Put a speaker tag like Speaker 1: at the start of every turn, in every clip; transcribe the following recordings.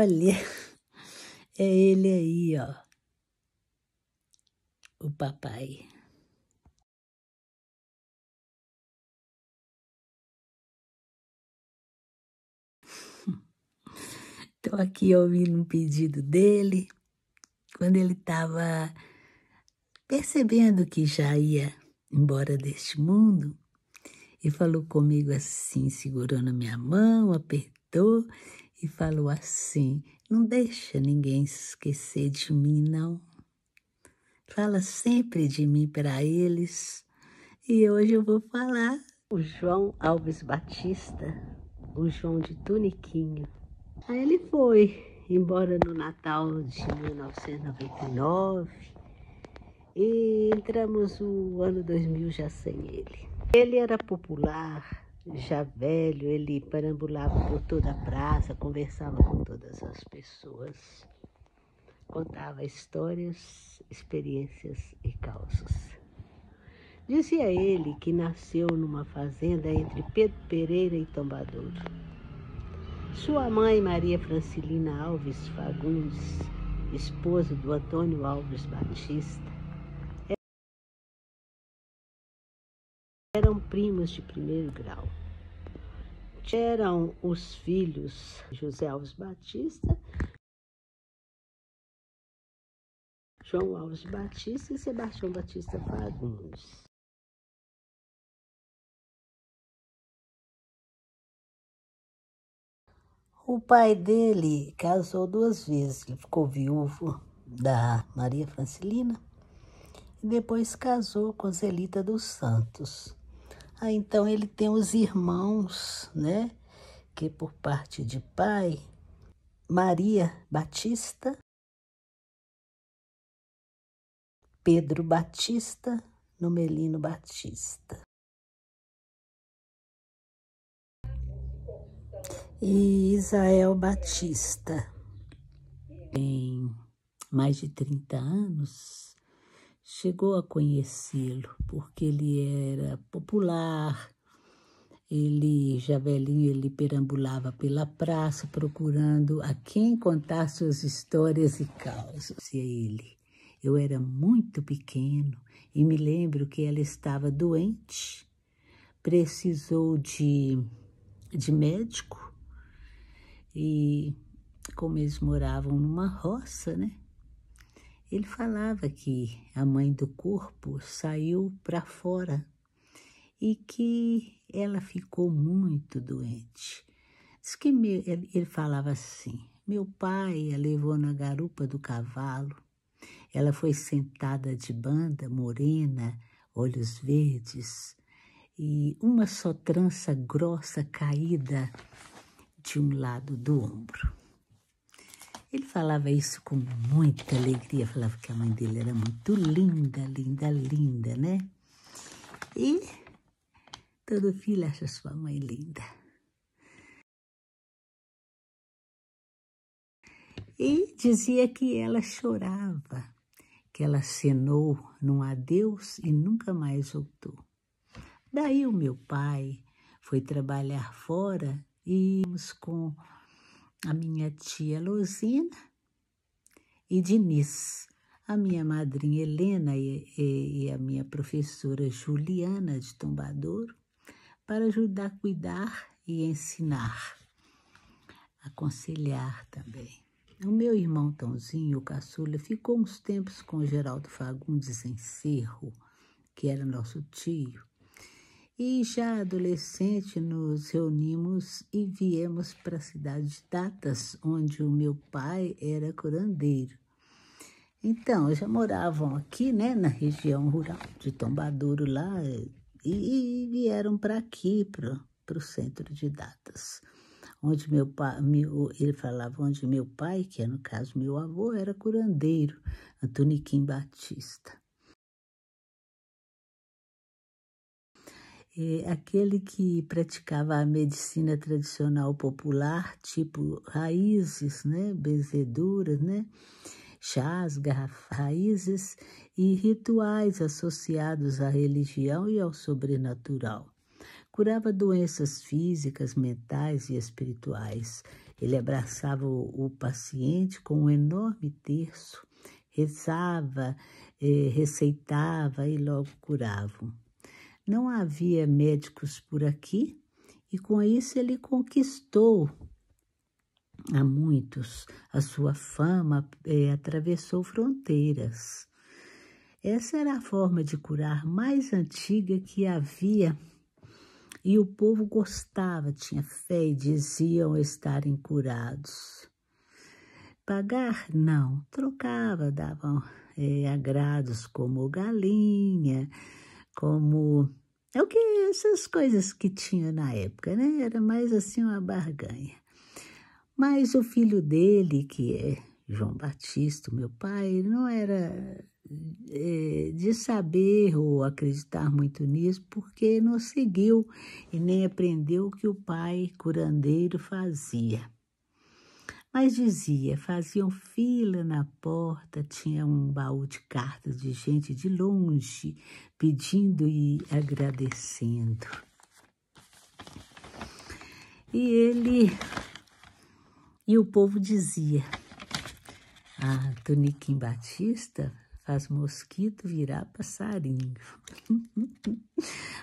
Speaker 1: Olha, é ele aí, ó, o papai. Estou aqui ouvindo um pedido dele, quando ele estava percebendo que já ia embora deste mundo, e falou comigo assim, segurou na minha mão, apertou e falou assim: não deixa ninguém esquecer de mim, não. Fala sempre de mim para eles. E hoje eu vou falar o João Alves Batista, o João de Tuniquinho. Aí ele foi embora no Natal de 1999 e entramos o ano 2000 já sem ele. Ele era popular, já velho, ele perambulava por toda a praça, conversava com todas as pessoas, contava histórias, experiências e causos. Dizia ele que nasceu numa fazenda entre Pedro Pereira e Tombadouro. Sua mãe, Maria Francilina Alves Fagundes, esposa do Antônio Alves Batista, eram primos de primeiro grau. Eram os filhos José Alves Batista, João Alves Batista e Sebastião Batista Fagundes. O pai dele casou 2 vezes, ele ficou viúvo da Maria Francilina e depois casou com Zelita dos Santos. Aí então ele tem os irmãos, né, que por parte de pai, Maria Batista, Pedro Batista, Nomelino Batista. E Isael Batista, tem mais de 30 anos, chegou a conhecê-lo, porque ele era popular, ele, já velhinho, ele perambulava pela praça, procurando a quem contar suas histórias e causas. E ele, eu era muito pequeno e me lembro que ela estava doente, precisou de médico, e como eles moravam numa roça, né? Ele falava que a mãe do corpo saiu para fora e que ela ficou muito doente. Diz que ele falava assim: meu pai a levou na garupa do cavalo, ela foi sentada de banda, morena, olhos verdes, e uma só trança grossa caída de um lado do ombro. Ele falava isso com muita alegria, falava que a mãe dele era muito linda, linda, linda, né? E todo filho acha sua mãe linda. E dizia que ela chorava, que ela acenou num adeus e nunca mais voltou. Daí o meu pai foi trabalhar fora e íamos com a minha tia Luzina e Diniz, a minha madrinha Helena e a minha professora Juliana de Tombadouro, para ajudar a cuidar e ensinar, aconselhar também. O meu irmão Tãozinho, o caçula, ficou uns tempos com o Geraldo Fagundes em Cerro, que era nosso tio. E já adolescente nos reunimos e viemos para a cidade de Datas, onde o meu pai era curandeiro. Então, já moravam aqui, né, na região rural de Tombadouro lá, e vieram para aqui, para o centro de Datas, onde meu pai, ele falava onde meu pai, que é no caso meu avô, era curandeiro, Antoniquim Batista. Aquele que praticava a medicina tradicional popular, tipo raízes, né, benzeduras, né, chás, raízes e rituais associados à religião e ao sobrenatural. Curava doenças físicas, mentais e espirituais. Ele abraçava o paciente com um enorme terço, rezava, receitava e logo curava. Não havia médicos por aqui e com isso ele conquistou a muitos. A sua fama atravessou fronteiras. Essa era a forma de curar mais antiga que havia e o povo gostava, tinha fé e diziam estarem curados. Pagar? Não, trocava, davam agrados como galinha, como essas coisas que tinha na época, né? Era mais assim uma barganha. Mas o filho dele, que é João Batista, meu pai, não era de saber ou acreditar muito nisso, porque não seguiu e nem aprendeu o que o pai curandeiro fazia. Mas dizia, faziam fila na porta, tinha um baú de cartas de gente de longe, pedindo e agradecendo. E o povo dizia, Tuniquim Batista faz mosquito virar passarinho.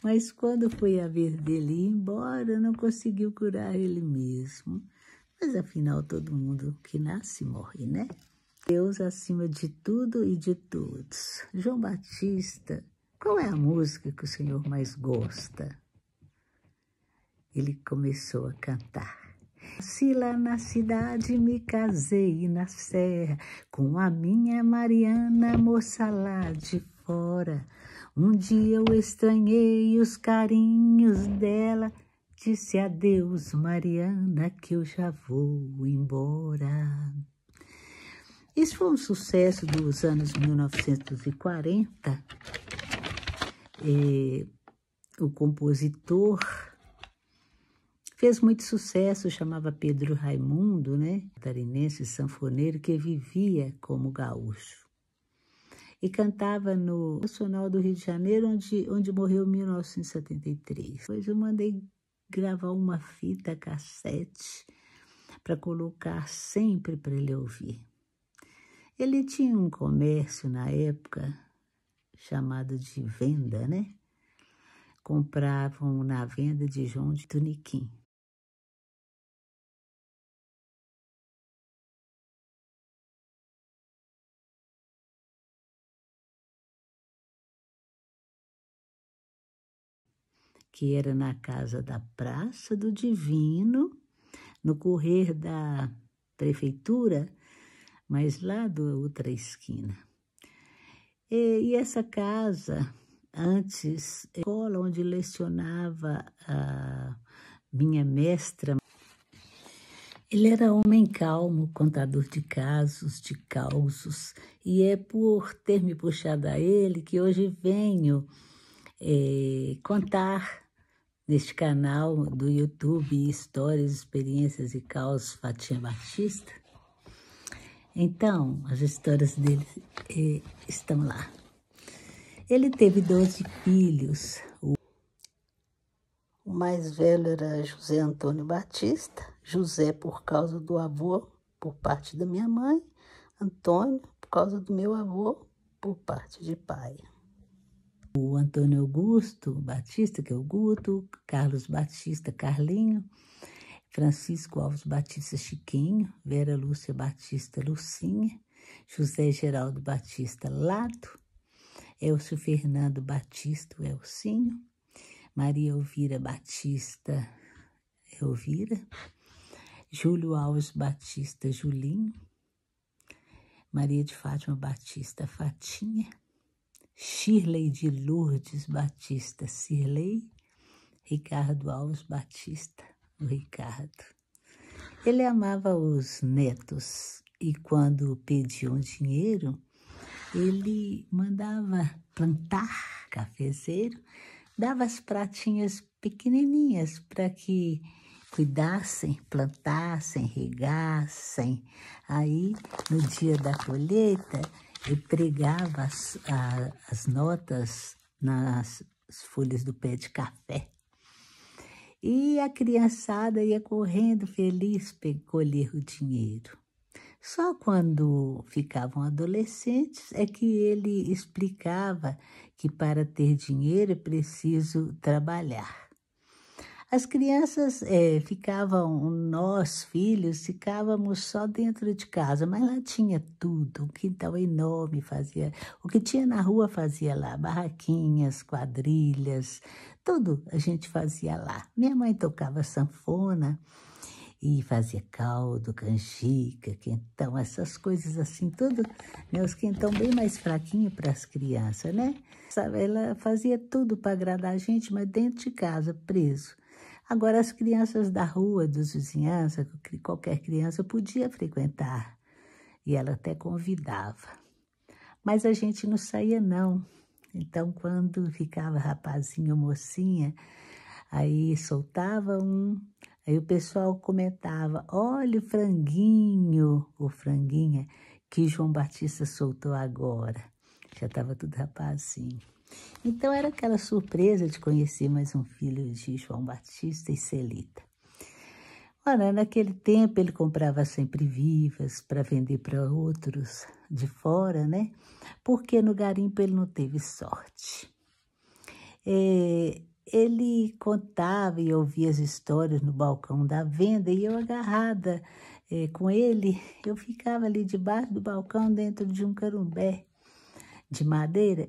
Speaker 1: Mas quando foi a vez dele ir embora, não conseguiu curar ele mesmo. Mas afinal todo mundo que nasce morre, né? Deus acima de tudo e de todos. João Batista, qual é a música que o Senhor mais gosta? Ele começou a cantar. Se lá na cidade me casei na serra com a minha Mariana, moça lá de fora. Um dia eu estranhei os carinhos dela, disse adeus, Mariana, que eu já vou embora. Isso foi um sucesso dos anos 1940. O compositor fez muito sucesso, chamava Pedro Raimundo, né? Catarinense, sanfoneiro, que vivia como gaúcho. E cantava no Nacional do Rio de Janeiro, onde morreu em 1973. Depois eu mandei gravar uma fita cassete para colocar sempre para ele ouvir. Ele tinha um comércio na época chamado de venda, né? Compravam na venda de João de Tuniquim. Que era na casa da Praça do Divino, no correr da prefeitura, mas lá da outra esquina. E essa casa, antes, escola onde lecionava a minha mestra, ele era homem calmo, contador de casos, de causos, e é por ter me puxado a ele que hoje venho contar neste canal do YouTube Histórias, Experiências e Causos Fatinha Batista. Então, as histórias dele estão lá. Ele teve 12 filhos. O mais velho era José Antônio Batista, José por causa do avô, por parte da minha mãe, Antônio por causa do meu avô, por parte de pai. O Antônio Augusto Batista, que é o Guto, Carlos Batista, Carlinho, Francisco Alves Batista, Chiquinho, Vera Lúcia Batista, Lucinha, José Geraldo Batista, Lado, Elcio Fernando Batista, Elcinho, Maria Elvira Batista, Elvira, Júlio Alves Batista, Julinho, Maria de Fátima Batista, Fatinha, Shirley de Lourdes Batista, Cirlei, Ricardo Alves Batista, o Ricardo. Ele amava os netos e quando pediam dinheiro, ele mandava plantar cafezeiro, dava as pratinhas pequenininhas para que cuidassem, plantassem, regassem. Aí, no dia da colheita, ele pregava as notas nas folhas do pé de café. E a criançada ia correndo feliz para colher o dinheiro. Só quando ficavam adolescentes é que ele explicava que para ter dinheiro é preciso trabalhar. As crianças nós filhos, ficávamos só dentro de casa, mas lá tinha tudo, um quintal enorme, o que tinha na rua fazia lá, barraquinhas, quadrilhas, tudo a gente fazia lá. Minha mãe tocava sanfona e fazia caldo, canjica, quentão, essas coisas assim, tudo, né, os quentão bem mais fraquinho para as crianças, né? Sabe, ela fazia tudo para agradar a gente, mas dentro de casa, preso. Agora, as crianças da rua, dos vizinhanças, qualquer criança podia frequentar, e ela até convidava. Mas a gente não saía, não. Então, quando ficava rapazinho ou mocinha, aí soltava aí o pessoal comentava, olha o franguinho, ou franguinha, que João Batista soltou agora. Já estava tudo rapazinho. Então, era aquela surpresa de conhecer mais um filho de João Batista e Celita. Ora, naquele tempo ele comprava sempre vivas para vender para outros de fora, né? Porque no garimpo ele não teve sorte. Ele contava e ouvia as histórias no balcão da venda e eu agarrada com ele, eu ficava ali debaixo do balcão dentro de um carumbé de madeira.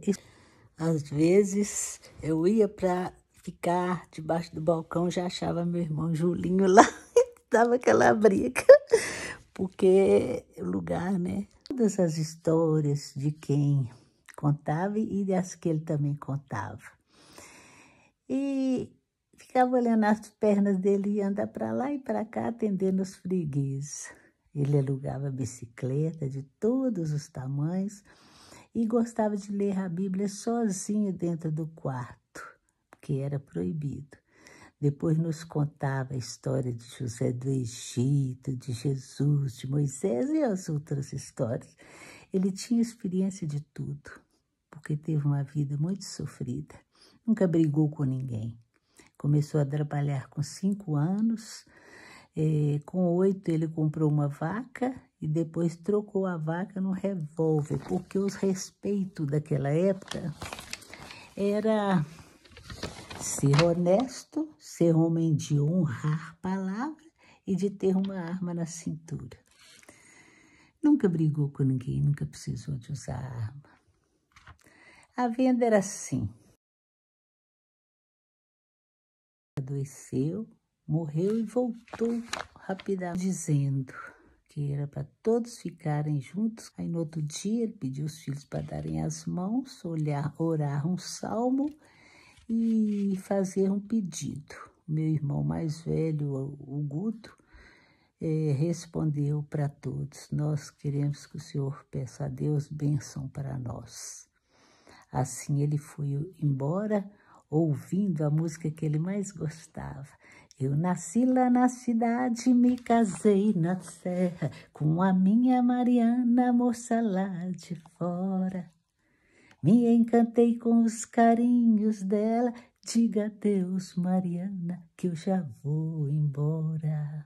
Speaker 1: Às vezes eu ia para ficar debaixo do balcão, já achava meu irmão Julinho lá, dava aquela briga, porque o lugar, né? Todas as histórias de quem contava e das que ele também contava. E ficava olhando as pernas dele e andava para lá e para cá atendendo os fregueses. Ele alugava bicicleta de todos os tamanhos e gostava de ler a Bíblia sozinho dentro do quarto, porque era proibido. Depois nos contava a história de José do Egito, de Jesus, de Moisés e as outras histórias. Ele tinha experiência de tudo, porque teve uma vida muito sofrida. Nunca brigou com ninguém. Começou a trabalhar com 5 anos. Com 8 ele comprou uma vaca e depois trocou a vaca no revólver, porque os respeitos daquela época era ser honesto, ser homem de honrar palavra e de ter uma arma na cintura. Nunca brigou com ninguém, nunca precisou de usar arma. A venda era assim. Adoeceu, morreu e voltou rapidamente, dizendo que era para todos ficarem juntos. Aí no outro dia ele pediu os filhos para darem as mãos, orar um salmo e fazer um pedido. Meu irmão mais velho, o Guto, respondeu para todos: nós queremos que o Senhor peça a Deus bênção para nós. Assim ele foi embora, ouvindo a música que ele mais gostava. Eu nasci lá na cidade, me casei na serra, com a minha Mariana, moça lá de fora. Me encantei com os carinhos dela, diga adeus, Mariana, que eu já vou embora.